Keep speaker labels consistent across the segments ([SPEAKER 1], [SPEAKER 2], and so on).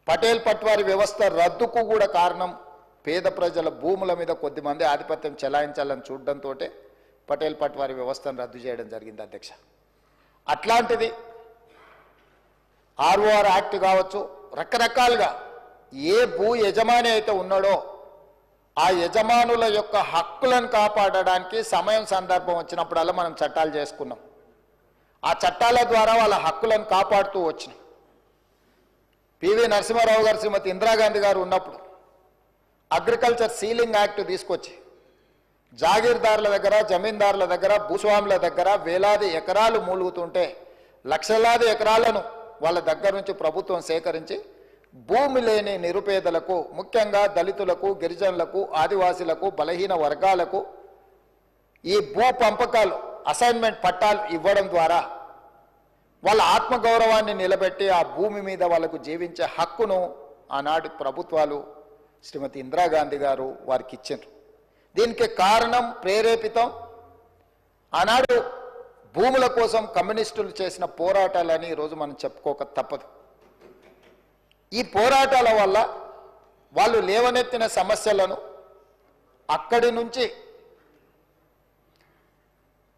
[SPEAKER 1] పటేల్ పట్వారీ వ్యవస్థ రద్దుకు కూడా కారణం పేద ప్రజల భూముల మీద కొద్దిమంది ఆధిపత్యం చెలాయించాలని చూడడంతో పటేల్ పట్వారీ వ్యవస్థను రద్దు చేయడం జరిగింది అధ్యక్ష. అట్లాంటిది ఆర్ఓఆర్ యాక్ట్ కావచ్చు, రకరకాలుగా ఏ భూ యజమాని అయితే ఉన్నాడో ఆ యజమానుల యొక్క హక్కులను కాపాడడానికి సమయం సందర్భం వచ్చినప్పుడల్లా మనం చట్టాలు చేసుకున్నాం. ఆ చట్టాల ద్వారా వాళ్ళ హక్కులను కాపాడుతూ వచ్చినాం. పివి నరసింహారావు గారు, శ్రీమతి ఇందిరాగాంధీ గారు ఉన్నప్పుడు అగ్రికల్చర్ సీలింగ్ యాక్ట్ తీసుకొచ్చి జాగీర్దారుల దగ్గర, జమీందారుల దగ్గర, భూస్వాముల దగ్గర వేలాది ఎకరాలు మూలుగుతుంటే లక్షలాది ఎకరాలను వాళ్ళ దగ్గర నుంచి ప్రభుత్వం సేకరించి భూమి లేని నిరుపేదలకు, ముఖ్యంగా దళితులకు, గిరిజనులకు, ఆదివాసీలకు, బలహీన వర్గాలకు ఈ భూ పంపకాలు, అసైన్మెంట్ పట్టాలు ఇవ్వడం ద్వారా వాళ్ళ ఆత్మగౌరవాన్ని నిలబెట్టి ఆ భూమి మీద వాళ్ళకు జీవించే హక్కును ఆనాటి ప్రభుత్వాలు శ్రీమతి ఇందిరాగాంధీ గారు వారికి ఇచ్చారు. దీనికి కారణం, ప్రేరేపితం ఆనాడు భూముల కోసం కమ్యూనిస్టులు చేసిన పోరాటాలని ఈరోజు మనం చెప్పుకోక తప్పదు. ఈ పోరాటాల వల్ల వాళ్ళు లేవనెత్తిన సమస్యలను అక్కడి నుంచి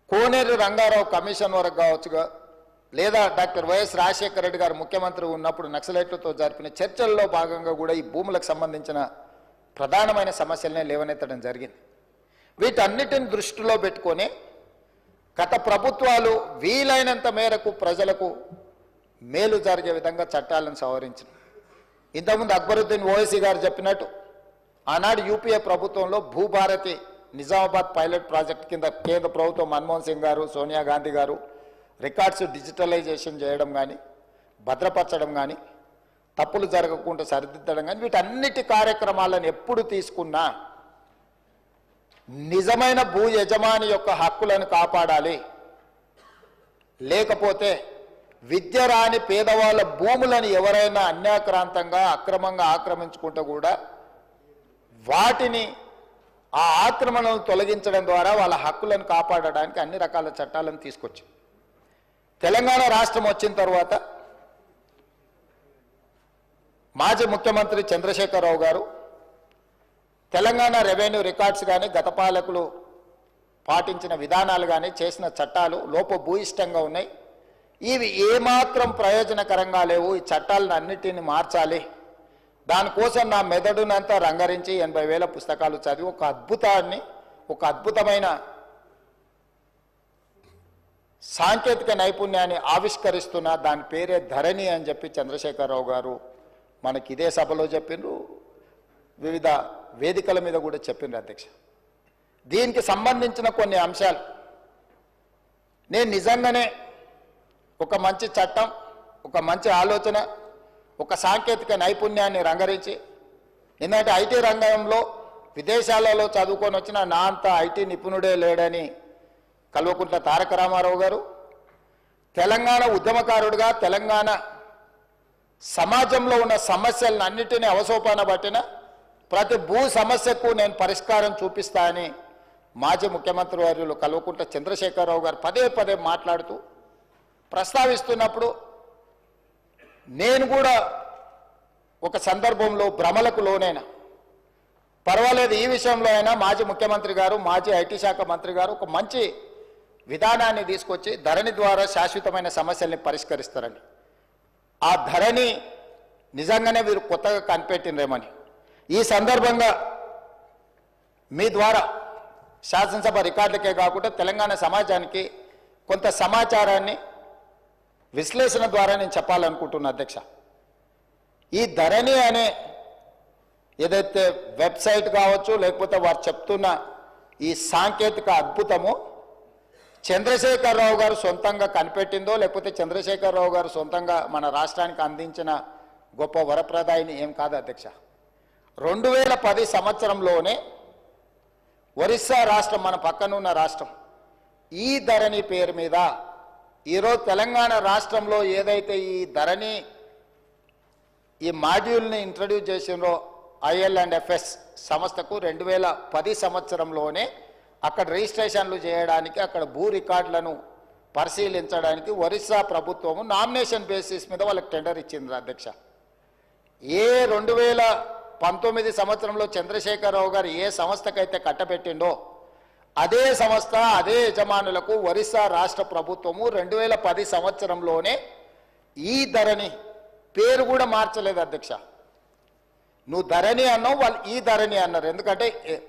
[SPEAKER 1] కోనేరు రంగారావు కమిషన్ వరకు కావచ్చుగా, లేదా డాక్టర్ వైఎస్ రాజశేఖర రెడ్డి గారు ముఖ్యమంత్రి ఉన్నప్పుడు నక్సలైట్లతో జరిపిన చర్చల్లో భాగంగా కూడా ఈ భూములకు సంబంధించిన ప్రధానమైన సమస్యలనే లేవనెత్తడం జరిగింది. వీటన్నిటిని దృష్టిలో పెట్టుకొని గత ప్రభుత్వాలు వీలైనంత మేరకు ప్రజలకు మేలు జరిగే విధంగా చట్టాలను సవరించిన. ఇంతకుముందు అక్బరుద్దీన్ ఓవైసీ గారు చెప్పినట్టు ఆనాడు యూపీఏ ప్రభుత్వంలో భూభారతి నిజామాబాద్ పైలట్ ప్రాజెక్ట్ కింద కేంద్ర ప్రభుత్వం మన్మోహన్ సింగ్ గారు, సోనియా గాంధీ గారు రికార్డ్స్ డిజిటలైజేషన్ చేయడం కానీ, భద్రపరచడం కానీ, తప్పులు జరగకుండా సరిదిద్దడం కానీ, వీటన్నిటి కార్యక్రమాలను ఎప్పుడు తీసుకున్నా నిజమైన భూ యజమాని యొక్క హక్కులను కాపాడాలి. లేకపోతే విద్య రాని పేదవాళ్ళ భూములను ఎవరైనా అన్యాక్రాంతంగా అక్రమంగా ఆక్రమించుకుంటే కూడా వాటిని, ఆ ఆక్రమణను తొలగించడం ద్వారా వాళ్ళ హక్కులను కాపాడడానికి అన్ని రకాల చట్టాలను తీసుకొచ్చాం. తెలంగాణ రాష్ట్రం వచ్చిన తర్వాత మాజీ ముఖ్యమంత్రి చంద్రశేఖరరావు గారు తెలంగాణ రెవెన్యూ రికార్డ్స్ కానీ, గత పాలకులు పాటించిన విధానాలు కానీ, చేసిన చట్టాలు లోపభూయిష్టంగా ఉన్నాయి. ఇవి ఏమాత్రం ప్రయోజనకరంగా లేవు. ఈ చట్టాలను అన్నిటిని మార్చాలి. దానికోసం నా మెదడునంతా రంగరించి 80,000 పుస్తకాలు చదివి ఒక అద్భుతమైన సాంకేతిక నైపుణ్యాన్ని ఆవిష్కరిస్తున్న, దాని పేరే ధరణి అని చెప్పి చంద్రశేఖరరావు గారు మనకి ఇదే సభలో చెప్పిండ్రు, వివిధ వేదికల మీద కూడా చెప్పిండ్రు అధ్యక్ష. దీనికి సంబంధించిన కొన్ని అంశాలు నేను నిజంగానే ఒక మంచి చట్టం, ఒక మంచి ఆలోచన, ఒక సాంకేతిక నైపుణ్యాన్ని రంగరించి, ఎందుకంటే ఐటీ రంగంలో విదేశాలలో చదువుకొని వచ్చిన నా అంత ఐటీ నిపుణుడే లేడని కల్వకుంట్ల తారక రామారావు గారు, తెలంగాణ ఉద్యమకారుడిగా తెలంగాణ సమాజంలో ఉన్న సమస్యలను అన్నిటినీ అవసోపాన పట్టిన ప్రతి భూ సమస్యకు నేను పరిష్కారం చూపిస్తా అని మాజీ ముఖ్యమంత్రి వర్యులు కల్వకుంట్ల చంద్రశేఖరరావు గారు పదే పదే మాట్లాడుతూ ప్రస్తావిస్తున్నప్పుడు నేను కూడా ఒక సందర్భంలో భ్రమలకు లోనైనా, పర్వాలేదు ఈ విషయంలో అయినా మాజీ ముఖ్యమంత్రి గారు, మాజీ ఐటీ శాఖ మంత్రి గారు ఒక మంచి విధానాన్ని తీసుకొచ్చి ధరణి ద్వారా శాశ్వతమైన సమస్యల్ని పరిష్కరిస్తారని, ఆ ధరణి నిజంగానే వీరు కొత్తగా కనిపెట్టినరేమని ఈ సందర్భంగా మీ ద్వారా శాసనసభ రికార్డులకే కాకుండా తెలంగాణ సమాజానికి కొంత సమాచారాన్ని విశ్లేషణ ద్వారా నేను చెప్పాలనుకుంటున్నా అధ్యక్ష. ఈ ధరణి అనే ఏదైతే వెబ్సైట్ కావచ్చు, లేకపోతే వారు చెప్తున్న ఈ సాంకేతిక అద్భుతము చంద్రశేఖరరావు గారు సొంతంగా కనిపెట్టిందో, లేకపోతే చంద్రశేఖరరావు గారు సొంతంగా మన రాష్ట్రానికి అందించిన గొప్ప వరప్రదాయిని ఏం కాదు అధ్యక్ష. 2010 సంవత్సరంలోనే ఒరిస్సా రాష్ట్రం, మన పక్కనున్న రాష్ట్రం, ఈ ధరణి పేరు మీద ఈరోజు తెలంగాణ రాష్ట్రంలో ఏదైతే ఈ ధరణి ఈ మాడ్యూల్ని ఇంట్రడ్యూస్ చేసినో IL&FS సంస్థకు 2010 సంవత్సరంలోనే అక్కడ రిజిస్ట్రేషన్లు చేయడానికి, అక్కడ భూ రికార్డులను పరిశీలించడానికి ఒరిస్సా ప్రభుత్వము నామినేషన్ బేసిస్ మీద వాళ్ళకి టెండర్ ఇచ్చింది అధ్యక్ష. ఏ 2019 సంవత్సరంలో చంద్రశేఖరరావు గారు ఏ సంస్థకైతే కట్టబెట్టిండో అదే సంస్థ అదే యజమానులకు ఒరిస్సా రాష్ట్ర ప్రభుత్వము 2010 సంవత్సరంలోనే ఈ ధరణి పేరు కూడా మార్చలేదు అధ్యక్ష. నువ్వు ధరణి అన్నావు, వాళ్ళు ఈ ధరణి అన్నారు. ఎందుకంటే